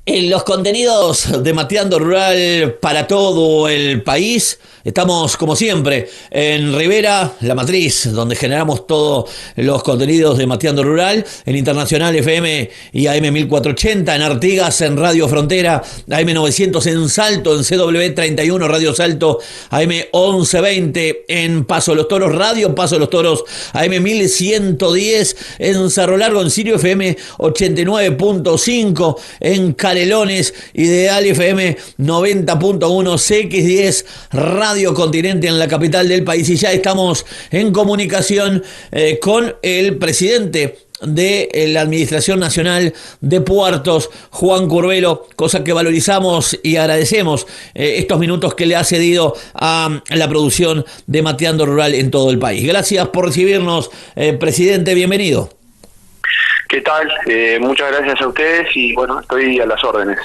En los contenidos de Mateando Rural para todo el país, estamos como siempre en Rivera, la matriz, donde generamos todos los contenidos de Mateando Rural, en Internacional FM y AM 1480, en Artigas, en Radio Frontera, AM 900 en Salto, en CW 31, Radio Salto, AM 1120, en Paso de los Toros, Radio Paso de los Toros, AM 1110, en Cerro Largo, en Sirio FM 89.5, en Canelones, Ideal FM 90.1, CX10, Radio Continente en la capital del país, y ya estamos en comunicación con el presidente de la Administración Nacional de Puertos, Juan Curbelo, cosa que valorizamos y agradecemos estos minutos que le ha cedido a la producción de Mateando Rural en todo el país. Gracias por recibirnos, presidente, bienvenido. ¿Qué tal? Muchas gracias a ustedes y bueno, estoy a las órdenes.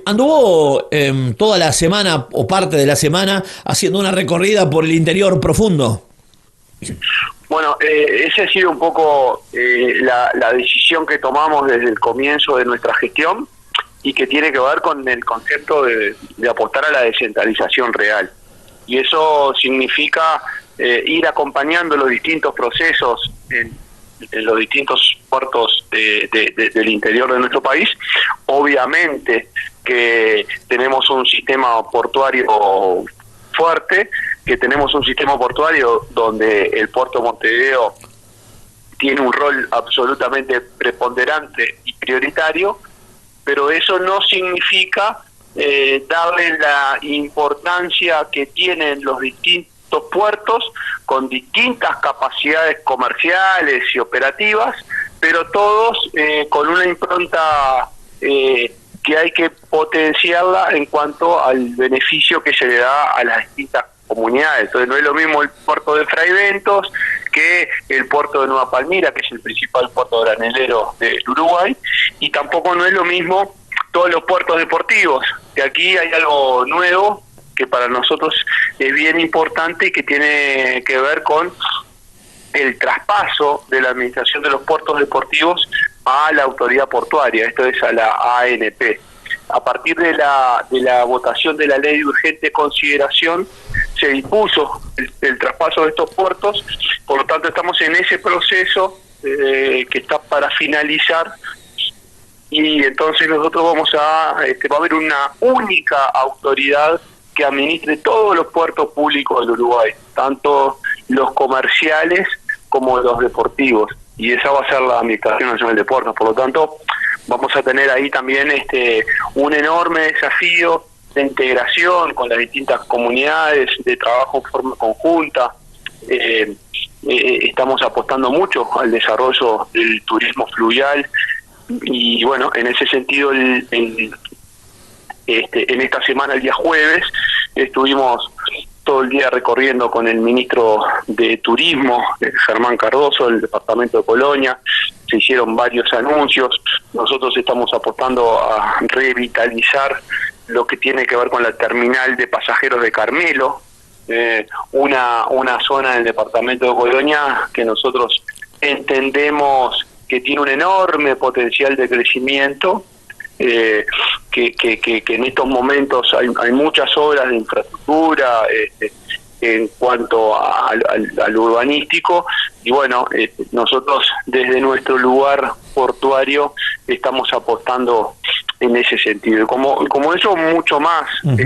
Anduvo toda la semana o parte de la semana haciendo una recorrida por el interior profundo. Bueno, esa ha sido un poco la decisión que tomamos desde el comienzo de nuestra gestión y que tiene que ver con el concepto de apostar a la descentralización real. Y eso significa ir acompañando los distintos procesos en los distintos puertos del interior de nuestro país. Obviamente que tenemos un sistema portuario fuerte, que tenemos un sistema portuario donde el puerto de Montevideo tiene un rol absolutamente preponderante y prioritario, pero eso no significa darle la importancia que tienen los distintos puertos con distintas capacidades comerciales y operativas, pero todos con una impronta que hay que potenciarla en cuanto al beneficio que se le da a las distintas comunidades. Entonces no es lo mismo el puerto de Fraiventos que el puerto de Nueva Palmira, que es el principal puerto granelero del Uruguay, y tampoco no es lo mismo todos los puertos deportivos, que aquí hay algo nuevo que para nosotros es bien importante y que tiene que ver con el traspaso de la administración de los puertos deportivos a la autoridad portuaria, esto es a la ANP. A partir de la votación de la ley de urgente consideración, se dispuso el traspaso de estos puertos, por lo tanto estamos en ese proceso que está para finalizar, y entonces nosotros va a haber una única autoridad que administre todos los puertos públicos del Uruguay, tanto los comerciales como los deportivos, y esa va a ser la Administración Nacional de Puertos. Por lo tanto, vamos a tener ahí también un enorme desafío de integración con las distintas comunidades, de trabajo en forma conjunta. Estamos apostando mucho al desarrollo del turismo fluvial, y bueno, en ese sentido en esta semana, el día jueves, estuvimos todo el día recorriendo con el ministro de Turismo, Germán Cardoso, del departamento de Colonia. Se hicieron varios anuncios. Nosotros estamos apostando a revitalizar lo que tiene que ver con la terminal de pasajeros de Carmelo, una zona del departamento de Colonia que nosotros entendemos que tiene un enorme potencial de crecimiento, que en estos momentos hay muchas obras de infraestructura en cuanto al urbanístico, y bueno, nosotros desde nuestro lugar portuario estamos apostando en ese sentido. Como eso, mucho más. Uh-huh.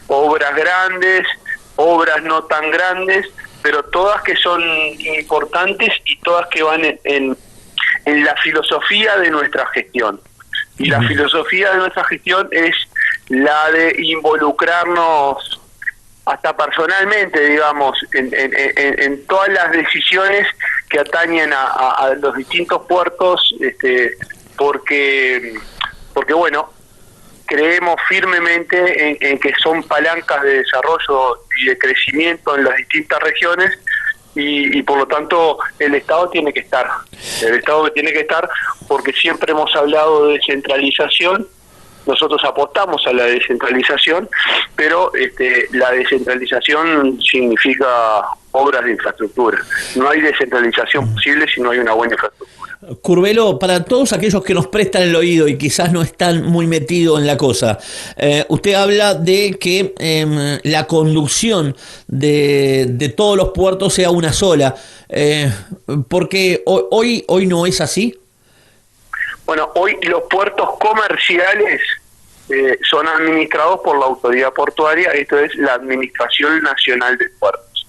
Obras grandes, obras no tan grandes, pero todas que son importantes y todas que van en la filosofía de nuestra gestión. Y la filosofía de nuestra gestión es la de involucrarnos hasta personalmente, digamos, en todas las decisiones que atañen a los distintos puertos, porque bueno, creemos firmemente en que son palancas de desarrollo y de crecimiento en las distintas regiones, y por lo tanto el Estado tiene que estar. El Estado tiene que estar porque siempre hemos hablado de descentralización. Nosotros apostamos a la descentralización, pero la descentralización significa obras de infraestructura. No hay descentralización posible si no hay una buena infraestructura. Curvelo, para todos aquellos que nos prestan el oído y quizás no están muy metidos en la cosa, usted habla de que la conducción de todos los puertos sea una sola, porque hoy no es así. Bueno, hoy los puertos comerciales son administrados por la autoridad portuaria, esto es la Administración Nacional de Puertos.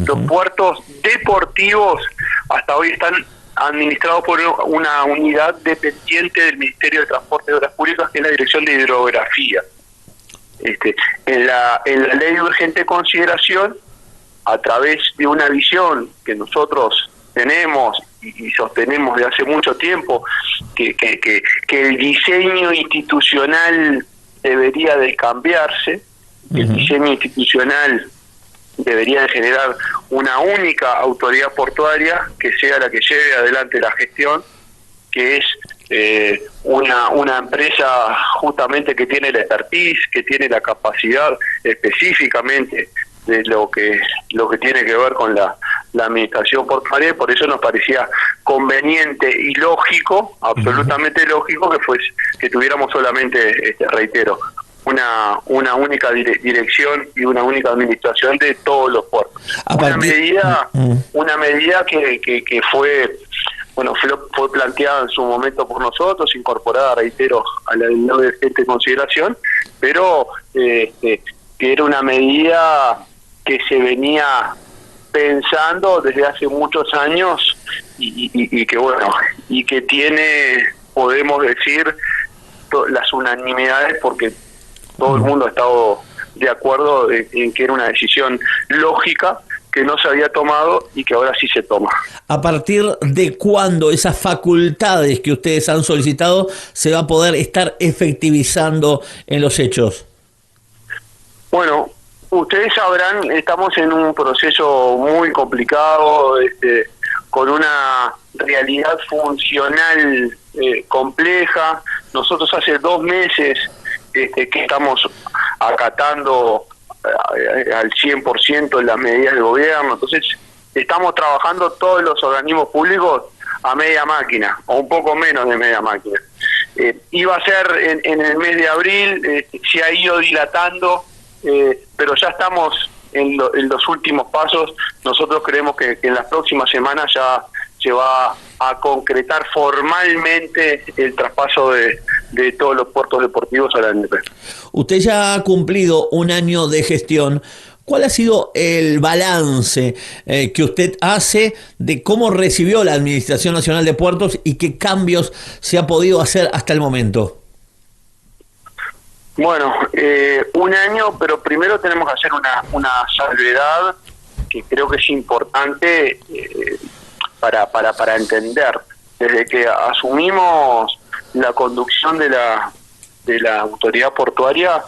Los puertos deportivos hasta hoy están administrados por una unidad dependiente del Ministerio de Transporte y Obras Públicas, que es la Dirección de Hidrografía. En la ley de urgente consideración, a través de una visión que nosotros tenemos y sostenemos de hace mucho tiempo, que el diseño institucional debería de cambiarse, el diseño institucional debería de generar una única autoridad portuaria que sea la que lleve adelante la gestión, que es una empresa justamente que tiene la expertise, que tiene la capacidad específicamente de lo que tiene que ver con la administración portuaria. Por eso nos parecía conveniente y lógico, absolutamente lógico, que tuviéramos solamente, reitero, una única dirección y una única administración de todos los puertos. Una medida que fue planteada en su momento por nosotros, incorporada, reitero, a la ley de urgente consideración, pero que era una medida que se venía pensando desde hace muchos años y que tiene, podemos decir, las unanimidades, porque todo el mundo ha estado de acuerdo en que era una decisión lógica, que no se había tomado y que ahora sí se toma. ¿A partir de cuándo esas facultades que ustedes han solicitado se va a poder estar efectivizando en los hechos? Bueno, ustedes sabrán, estamos en un proceso muy complicado, con una realidad funcional compleja. Nosotros hace 2 meses que estamos acatando al 100% las medidas del gobierno, entonces estamos trabajando todos los organismos públicos a media máquina, o un poco menos de media máquina. Iba a ser en el mes de abril, se ha ido dilatando, pero ya estamos en los últimos pasos. Nosotros creemos que en las próximas semanas ya se va a concretar formalmente el traspaso de todos los puertos deportivos a la ANP. Usted ya ha cumplido 1 año de gestión. ¿Cuál ha sido el balance que usted hace de cómo recibió la Administración Nacional de Puertos y qué cambios se ha podido hacer hasta el momento? Bueno, 1 año, pero primero tenemos que hacer una salvedad que creo que es importante para entender. Desde que asumimos la conducción de la autoridad portuaria,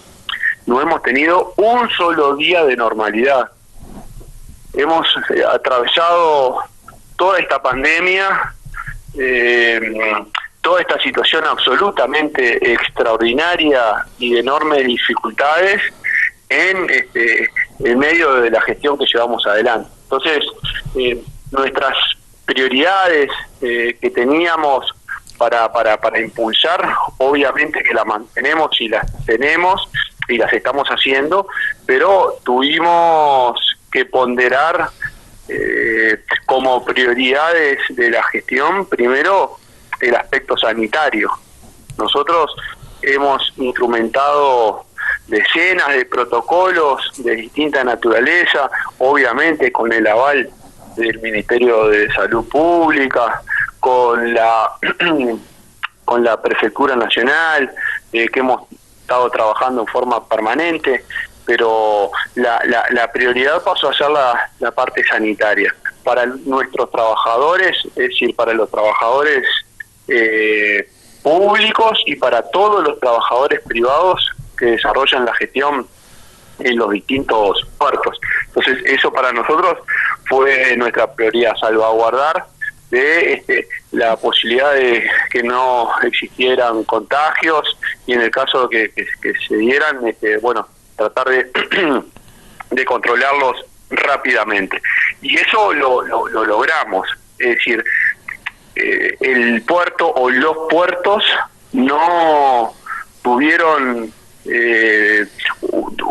no hemos tenido un solo día de normalidad. Hemos atravesado toda esta pandemia, toda esta situación absolutamente extraordinaria y de enormes dificultades en medio de la gestión que llevamos adelante. Entonces, nuestras prioridades que teníamos para impulsar, obviamente que las mantenemos y las tenemos y las estamos haciendo, pero tuvimos que ponderar como prioridades de la gestión, primero, el aspecto sanitario. Nosotros hemos instrumentado decenas de protocolos de distinta naturaleza, obviamente con el aval del Ministerio de Salud Pública, con la Prefectura Nacional, que hemos estado trabajando en forma permanente, pero la prioridad pasó a ser la parte sanitaria. Para nuestros trabajadores, es decir, para los trabajadores públicos y para todos los trabajadores privados que desarrollan la gestión en los distintos puertos. Entonces, eso para nosotros fue nuestra prioridad, salvaguardar de la posibilidad de que no existieran contagios y en el caso que se dieran, tratar de controlarlos rápidamente. Y eso lo logramos. Es decir, el puerto o los puertos no tuvieron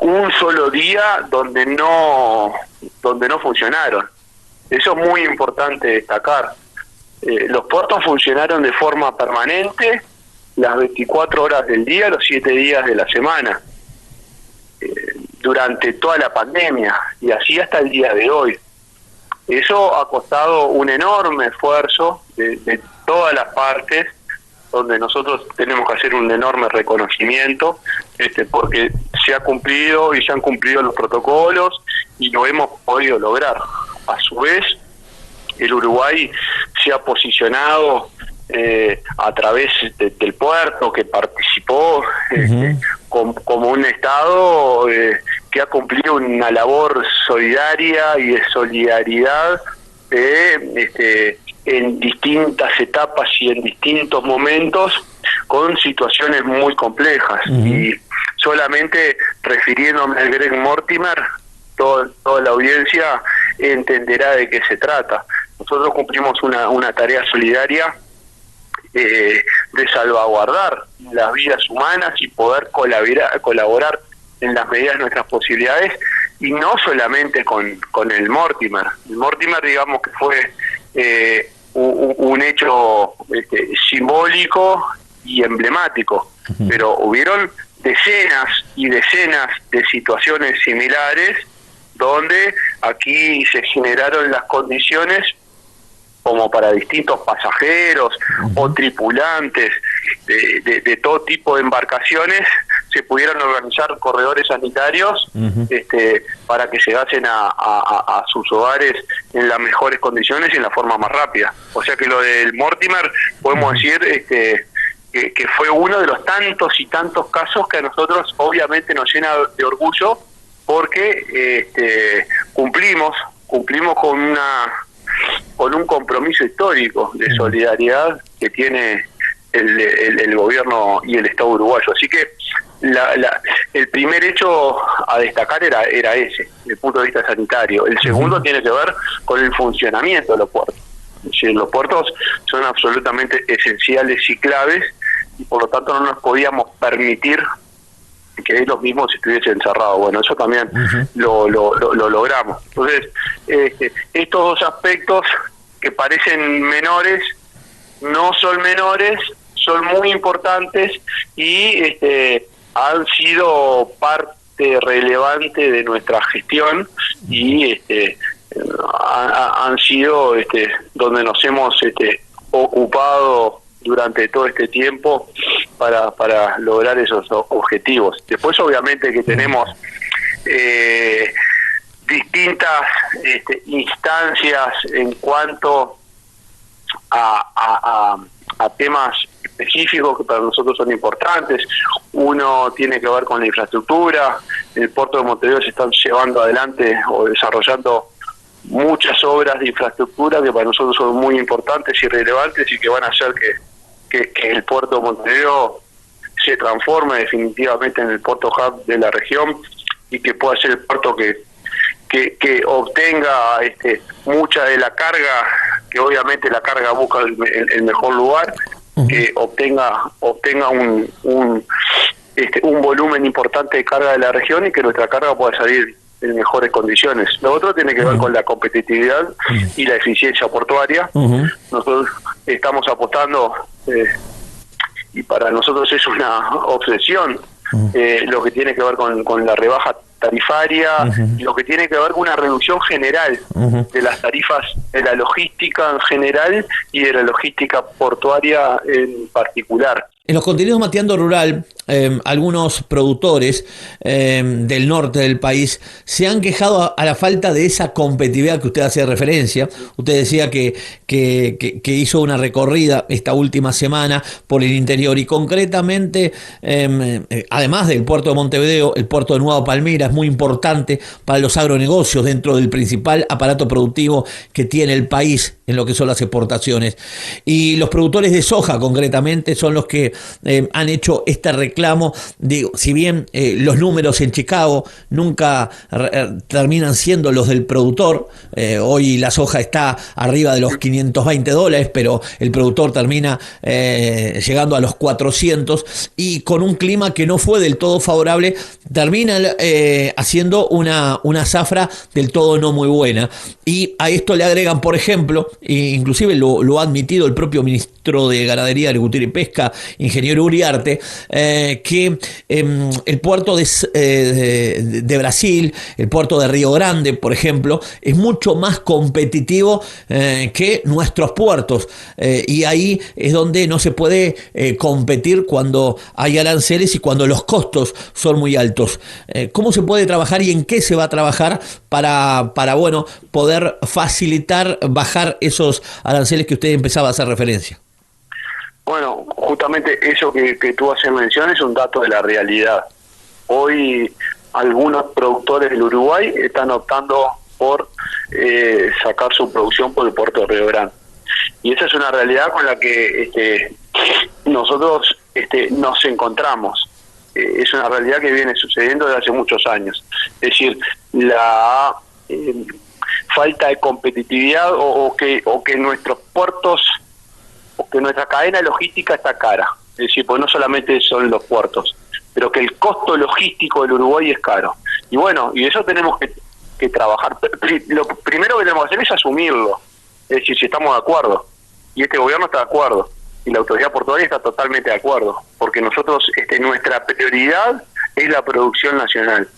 un solo día donde no funcionaron. Eso es muy importante destacar. Los puertos funcionaron de forma permanente las 24 horas del día, los 7 días de la semana, durante toda la pandemia, y así hasta el día de hoy. Eso ha costado un enorme esfuerzo de todas las partes, donde nosotros tenemos que hacer un enorme reconocimiento, porque se ha cumplido y se han cumplido los protocolos y lo hemos podido lograr. A su vez, el Uruguay se ha posicionado a través del puerto, que participó como un Estado que ha cumplido una labor solidaria y de solidaridad en distintas etapas y en distintos momentos, con situaciones muy complejas. Y solamente refiriéndome al Greg Mortimer, toda la audiencia entenderá de qué se trata. Nosotros cumplimos una tarea solidaria de salvaguardar las vidas humanas y poder colaborar en las medidas de nuestras posibilidades, y no solamente con el Mortimer. El Mortimer, digamos que fue un hecho simbólico y emblemático, pero hubieron decenas y decenas de situaciones similares donde aquí se generaron las condiciones como para distintos pasajeros o tripulantes de todo tipo de embarcaciones se pudieran organizar corredores sanitarios para que llegasen a sus hogares en las mejores condiciones y en la forma más rápida. O sea que lo del Mortimer podemos decir que fue uno de los tantos y tantos casos que a nosotros obviamente nos llena de orgullo, porque cumplimos con un compromiso histórico de solidaridad que tiene el gobierno y el Estado uruguayo. Así que el primer hecho a destacar era ese, desde el punto de vista sanitario. El segundo tiene que ver con el funcionamiento de los puertos. Es decir, los puertos son absolutamente esenciales y claves, y por lo tanto no nos podíamos permitir que ellos mismos estuviesen cerrados. Bueno, eso también lo logramos. Entonces, estos dos aspectos que parecen menores, no son menores, son muy importantes y han sido parte relevante de nuestra gestión, y han sido donde nos hemos ocupado durante todo este tiempo para lograr esos objetivos. Después, obviamente, que tenemos distintas instancias en cuanto a temas específicos que para nosotros son importantes. Uno tiene que ver con la infraestructura. En el puerto de Montevideo se están llevando adelante o desarrollando muchas obras de infraestructura que para nosotros son muy importantes y relevantes, y que van a hacer que el puerto de Montevideo se transforme definitivamente en el puerto hub de la región, y que pueda ser el puerto que obtenga mucha de la carga, que obviamente la carga busca el mejor lugar, que obtenga un volumen importante de carga de la región, y que nuestra carga pueda salir en mejores condiciones. Lo otro tiene que ver con la competitividad y la eficiencia portuaria. Nosotros estamos apostando, y para nosotros es una obsesión, lo que tiene que ver con la rebaja tarifaria, lo que tiene que ver con una reducción general de las tarifas de la logística en general y de la logística portuaria en particular. En los contenidos Mateando Rural, algunos productores del norte del país se han quejado a la falta de esa competitividad que usted hacía referencia. Usted decía que hizo una recorrida esta última semana por el interior, y concretamente, además del puerto de Montevideo, el puerto de Nueva Palmira es muy importante para los agronegocios dentro del principal aparato productivo que tiene el país en lo que son las exportaciones. Y los productores de soja, concretamente, son los que han hecho este reclamo reclamo. Digo, si bien los números en Chicago nunca terminan siendo los del productor, hoy la soja está arriba de los $520, pero el productor termina llegando a los 400, y con un clima que no fue del todo favorable, termina haciendo una zafra del todo no muy buena. Y a esto le agregan, por ejemplo, inclusive lo ha admitido el propio ministro de Ganadería, Agricultura y Pesca, ingeniero Uriarte, que el puerto de Brasil, el puerto de Río Grande, por ejemplo, es mucho más competitivo que nuestros puertos, y ahí es donde no se puede competir cuando hay aranceles y cuando los costos son muy altos. ¿Cómo se puede trabajar y en qué se va a trabajar para bueno, poder facilitar bajar esos aranceles que usted empezaba a hacer referencia? Bueno, justamente eso que tú haces mención es un dato de la realidad. Hoy algunos productores del Uruguay están optando por sacar su producción por el puerto de Río Grande. Y esa es una realidad con la que nosotros nos encontramos. Es una realidad que viene sucediendo desde hace muchos años. Es decir, la falta de competitividad o que nuestros puertos, o que nuestra cadena logística está cara. Es decir, pues no solamente son los puertos, pero que el costo logístico del Uruguay es caro. Y bueno, y eso tenemos que trabajar. Lo primero que tenemos que hacer es asumirlo. Es decir, si estamos de acuerdo. Y este gobierno está de acuerdo. Y la autoridad portuaria está totalmente de acuerdo. Porque nosotros, nuestra prioridad es la producción nacional.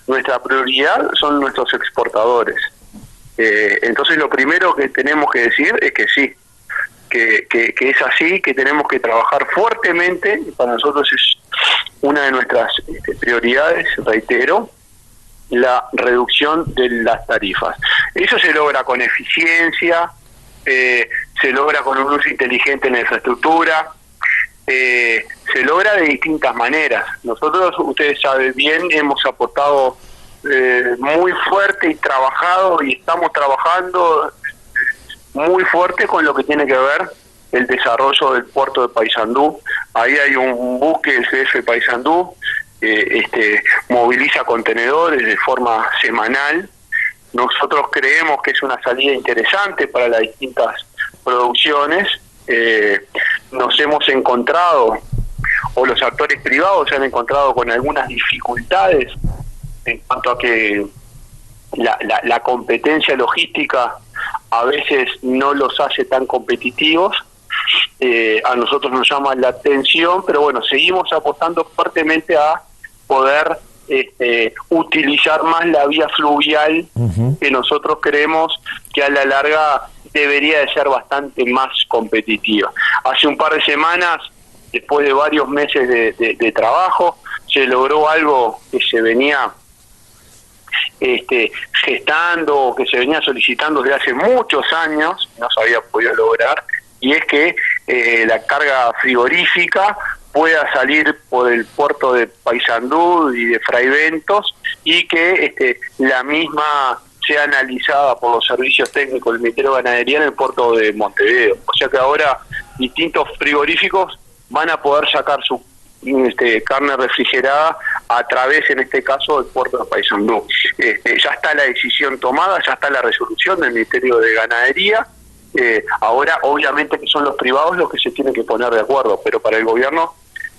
Nuestra prioridad son nuestros exportadores. Entonces lo primero que tenemos que decir es que sí, que es así, que tenemos que trabajar fuertemente. Para nosotros es una de nuestras prioridades, reitero, la reducción de las tarifas. Eso se logra con eficiencia, se logra con un uso inteligente en la infraestructura, se logra de distintas maneras. Nosotros, ustedes saben bien, hemos aportado muy fuerte y trabajado, y estamos trabajando muy fuerte con lo que tiene que ver el desarrollo del puerto de Paysandú. Ahí hay un buque, el CF Paysandú, moviliza contenedores de forma semanal. Nosotros creemos que es una salida interesante para las distintas producciones. Nos hemos encontrado, o los actores privados se han encontrado con algunas dificultades en cuanto a que la competencia logística a veces no los hace tan competitivos. A nosotros nos llama la atención, pero bueno, seguimos apostando fuertemente a poder utilizar más la vía fluvial, que nosotros creemos que a la larga debería de ser bastante más competitiva. Hace un par de semanas, después de varios meses de trabajo, se logró algo que se venía gestando, que se venía solicitando desde hace muchos años, no se había podido lograr, y es que la carga frigorífica pueda salir por el puerto de Paysandú y de Fraiventos, y que la misma sea analizada por los servicios técnicos del Ministerio de Ganadería en el puerto de Montevideo. O sea que ahora distintos frigoríficos van a poder sacar su carne refrigerada a través, en este caso, del puerto de Paysandú. Ya está la decisión tomada, ya está la resolución del Ministerio de Ganadería. Ahora, obviamente, que son los privados los que se tienen que poner de acuerdo, pero para el gobierno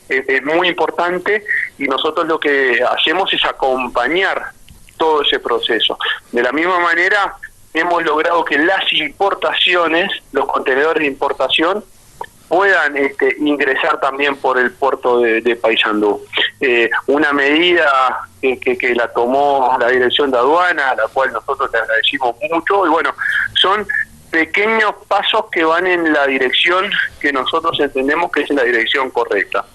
es muy importante, y nosotros lo que hacemos es acompañar todo ese proceso. De la misma manera, hemos logrado que las importaciones, los contenedores de importación, puedan ingresar también por el puerto de Paysandú. Una medida que la tomó la Dirección de Aduana, a la cual nosotros le agradecimos mucho, y bueno, son pequeños pasos que van en la dirección que nosotros entendemos que es la dirección correcta,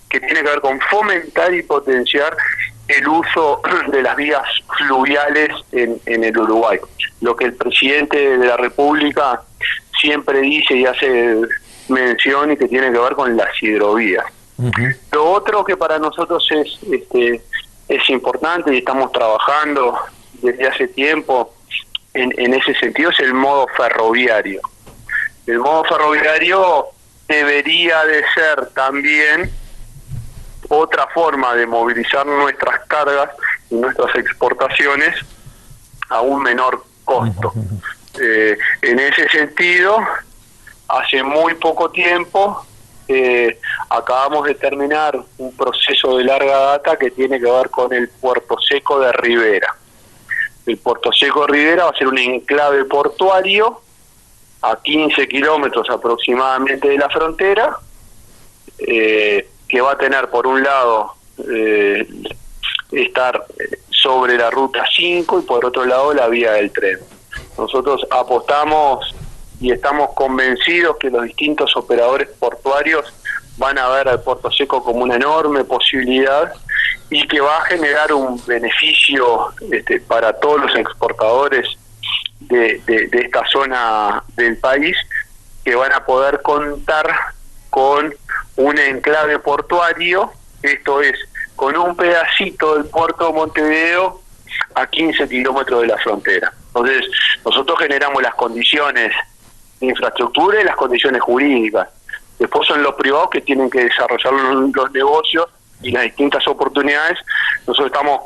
que tiene que ver con fomentar y potenciar el uso de las vías fluviales en el Uruguay. Lo que el presidente de la República siempre dice y hace mención, y que tiene que ver con las hidrovías. Lo otro que para nosotros es importante, y estamos trabajando desde hace tiempo en ese sentido, es el modo ferroviario. El modo ferroviario debería de ser también otra forma de movilizar nuestras cargas y nuestras exportaciones a un menor costo. En ese sentido, hace muy poco tiempo acabamos de terminar un proceso de larga data que tiene que ver con el Puerto Seco de Rivera. El Puerto Seco de Rivera va a ser un enclave portuario a 15 kilómetros aproximadamente de la frontera, que va a tener por un lado estar sobre la ruta 5 y por otro lado la vía del tren. Nosotros apostamos y estamos convencidos que los distintos operadores portuarios van a ver al Puerto Seco como una enorme posibilidad y que va a generar un beneficio para todos los exportadores de esta zona del país, que van a poder contar con un enclave portuario, esto es, con un pedacito del puerto de Montevideo a 15 kilómetros de la frontera. Entonces, nosotros generamos las condiciones de infraestructura y las condiciones jurídicas. Después son los privados que tienen que desarrollar los negocios y las distintas oportunidades. Nosotros estamos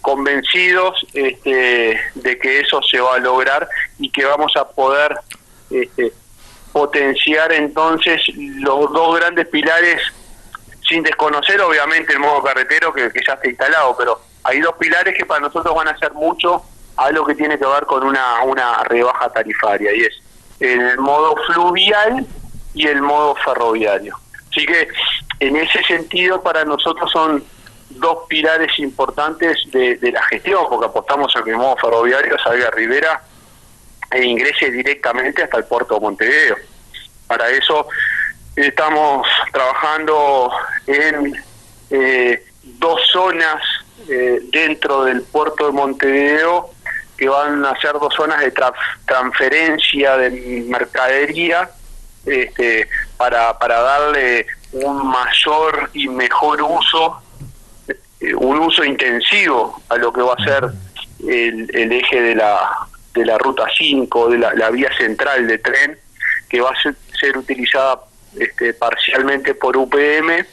convencidos de que eso se va a lograr y que vamos a poder potenciar entonces los dos grandes pilares, sin desconocer obviamente el modo carretero que ya está instalado, pero hay dos pilares que para nosotros van a hacer mucho a lo que tiene que ver con una rebaja tarifaria, y es el modo fluvial y el modo ferroviario. Así que en ese sentido para nosotros son dos pilares importantes de la gestión, porque apostamos a que el modo ferroviario salga a Rivera e ingrese directamente hasta el puerto de Montevideo. Para eso estamos trabajando en dos zonas dentro del puerto de Montevideo, que van a ser dos zonas de transferencia de mercadería, para darle un mayor y mejor uso, un uso intensivo a lo que va a ser el eje de la ruta 5, de la vía central de tren, que va a ser utilizada parcialmente por UPM,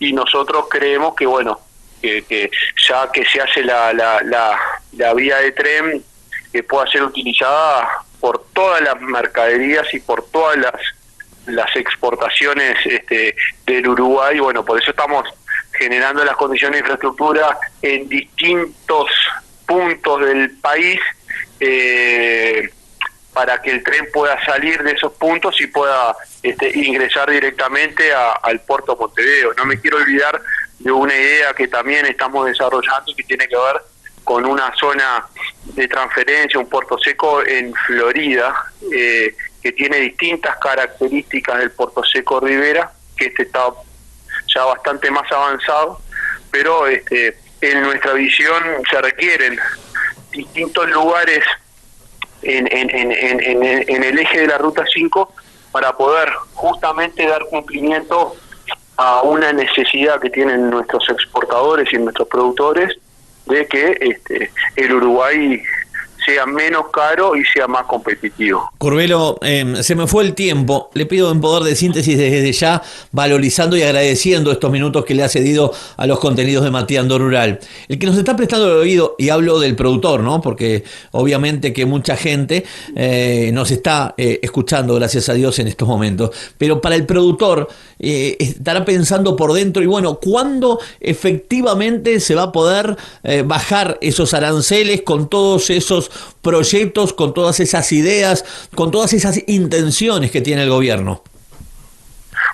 y nosotros creemos que bueno, que ya que se hace la vía de tren, que pueda ser utilizada por todas las mercaderías y por todas las exportaciones del Uruguay. Bueno, por eso estamos generando las condiciones de infraestructura en distintos puntos del país, para que el tren pueda salir de esos puntos y pueda ingresar directamente al puerto de Montevideo. No me quiero olvidar de una idea que también estamos desarrollando y que tiene que ver con una zona de transferencia, un puerto seco en Florida, que tiene distintas características del Puerto Seco Rivera, que está ya bastante más avanzado, pero en nuestra visión se requieren distintos lugares en el eje de la Ruta 5 para poder justamente dar cumplimiento a una necesidad que tienen nuestros exportadores y nuestros productores, de que el Uruguay sea menos caro y sea más competitivo. Curbelo, se me fue el tiempo. Le pido en poder de síntesis desde ya, valorizando y agradeciendo estos minutos que le ha cedido a los contenidos de Mateando Rural. El que nos está prestando el oído, y hablo del productor, ¿no? Porque obviamente que mucha gente nos está escuchando, gracias a Dios, en estos momentos. Pero para el productor estará pensando por dentro, y bueno, ¿cuándo efectivamente se va a poder bajar esos aranceles con todos esos proyectos, con todas esas ideas, con todas esas intenciones que tiene el gobierno?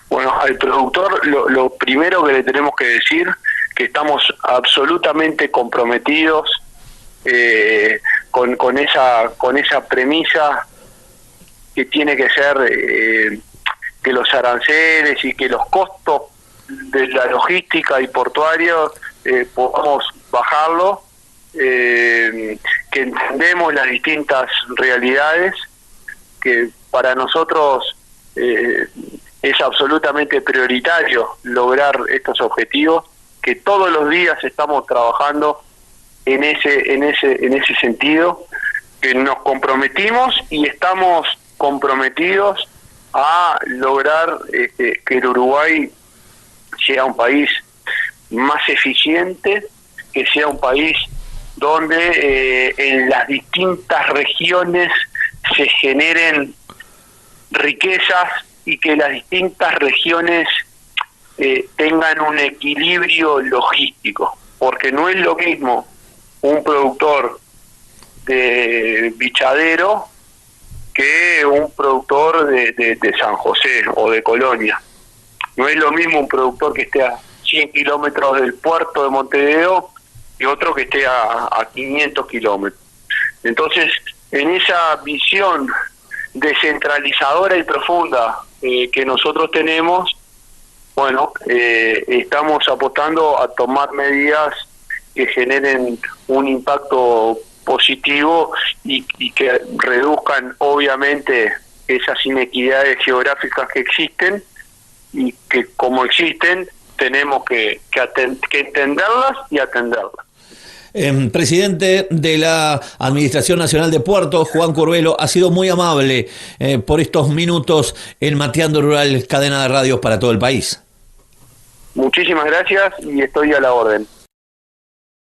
Bueno, al productor lo primero que le tenemos que decir, que estamos absolutamente comprometidos con esa premisa, que tiene que ser que los aranceles y que los costos de la logística y portuaria podamos bajarlo, que entendemos las distintas realidades, que para nosotros es absolutamente prioritario lograr estos objetivos, que todos los días estamos trabajando en ese sentido, que nos comprometimos y estamos comprometidos a lograr que el Uruguay sea un país más eficiente, que sea un país donde en las distintas regiones se generen riquezas y que las distintas regiones tengan un equilibrio logístico, porque no es lo mismo un productor de Bichadero que un productor de San José o de Colonia. No es lo mismo un productor que esté a 100 kilómetros del puerto de Montevideo y otro que esté a 500 kilómetros. Entonces, en esa visión descentralizadora y profunda que nosotros tenemos, bueno, estamos apostando a tomar medidas que generen un impacto positivo y que reduzcan obviamente esas inequidades geográficas que existen y que como existen tenemos que entenderlas y atenderlas. Presidente de la Administración Nacional de Puertos, Juan Curbelo, ha sido muy amable por estos minutos en Mateando Rural, cadena de radios para todo el país. Muchísimas gracias y estoy a la orden.